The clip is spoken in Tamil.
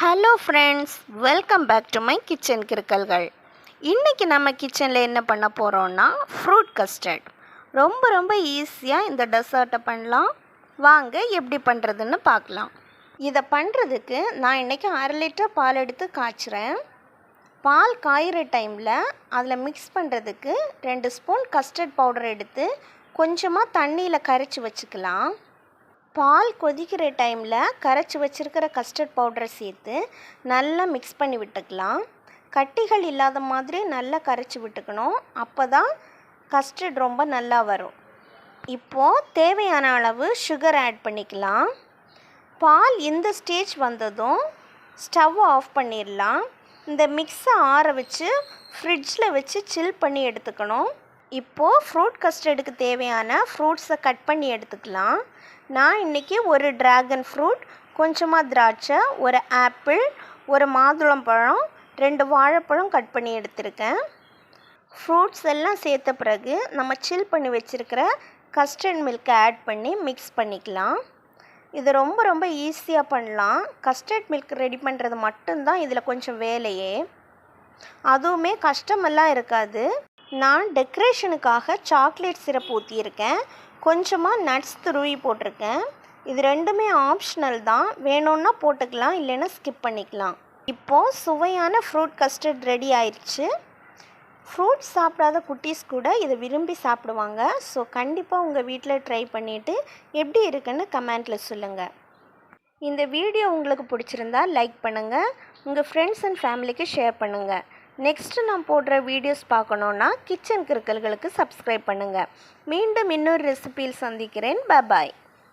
Hello friends, welcome back to my kitchen கிறுக்கல்கள். இன்றைக்கி நம்ம கிச்சனில் என்ன பண்ண போகிறோன்னா ஃப்ரூட் கஸ்டர்ட். ரொம்ப ஈஸியாக இந்த டெசர்ட்டை பண்ணலாம். வாங்க எப்படி பண்ணுறதுன்னு பார்க்கலாம். இதை பண்ணுறதுக்கு நான் இன்றைக்கி 1/2 லிட்டர் பால் எடுத்து காய்ச்சுறேன். பால் காயிற டைமில் அதில் மிக்ஸ் பண்ணுறதுக்கு 2 ஸ்பூன் கஸ்டர்ட் பவுடர் எடுத்து கொஞ்சமாக தண்ணியில் கரைச்சி வச்சுக்கலாம். பால் கொதிக்கிற டைமில் கரைச்சி வச்சுருக்கிற கஸ்டர்ட் பவுடரை சேர்த்து நல்லா மிக்ஸ் பண்ணி விட்டுக்கலாம். கட்டிகள் இல்லாத மாதிரி நல்லா கரைச்சி விட்டுக்கணும். அப்போ தான் கஸ்டர்ட் ரொம்ப நல்லா வரும். இப்போது தேவையான அளவு சுகர் ஆட் பண்ணிக்கலாம். பால் இந்த ஸ்டேஜ் வந்ததும் ஸ்டவ் ஆஃப் பண்ணிடலாம். இந்த மிக்ஸை ஆற வச்சு ஃப்ரிட்ஜில் வச்சு சில் பண்ணி எடுத்துக்கணும். இப்போது ஃப்ரூட் கஸ்டர்டுக்கு தேவையான ஃப்ரூட்ஸை கட் பண்ணி எடுத்துக்கலாம். நான் இன்றைக்கி ஒரு ட்ராகன் ஃப்ரூட், கொஞ்சமாக திராட்சை, ஒரு ஆப்பிள், ஒரு மாதுளம்பழம், 2 வாழைப்பழம் கட் பண்ணி எடுத்திருக்கேன். ஃப்ரூட்ஸ் எல்லாம் சேர்த்த பிறகு நம்ம சில் பண்ணி வச்சுருக்கிற கஸ்டர்ட் மில்க்கை ஆட் பண்ணி மிக்ஸ் பண்ணிக்கலாம். இது ரொம்ப ஈஸியாக பண்ணலாம். கஸ்டர்ட் மில்க் ரெடி பண்ணுறது மட்டும்தான் இதில் கொஞ்சம் வேலையே. அதுவுமே கஷ்டமெல்லாம் இருக்காது. நான் டெக்கரேஷனுக்காக சாக்லேட் சிரப் ஊற்றியிருக்கேன். கொஞ்சமாக நட்ஸ் துருவி போட்டிருக்கேன். இது ரெண்டுமே ஆப்ஷனல் தான். வேணும்னா போட்டுக்கலாம், இல்லைன்னா ஸ்கிப் பண்ணிக்கலாம். இப்போது சுவையான ஃப்ரூட் கஸ்டர்ட் ரெடி ஆயிடுச்சு. ஃப்ரூட் சாப்பிடாத குட்டீஸ் கூட இதை விரும்பி சாப்பிடுவாங்க. ஸோ கண்டிப்பாக உங்கள் வீட்டில் ட்ரை பண்ணிவிட்டு எப்படி இருக்குன்னு கமெண்ட்டில் சொல்லுங்கள். இந்த வீடியோ உங்களுக்கு பிடிச்சிருந்தா லைக் பண்ணுங்கள், உங்கள் ஃப்ரெண்ட்ஸ் அண்ட் ஃபேமிலிக்கு ஷேர் பண்ணுங்கள். நெக்ஸ்ட்டு நான் போடுற வீடியோஸ் பார்க்கணுன்னா கிச்சன் கிறுக்கல்களுக்கு சப்ஸ்கிரைப் பண்ணுங்கள். மீண்டும் இன்னொரு ரெசிபியில் சந்திக்கிறேன். பாய்.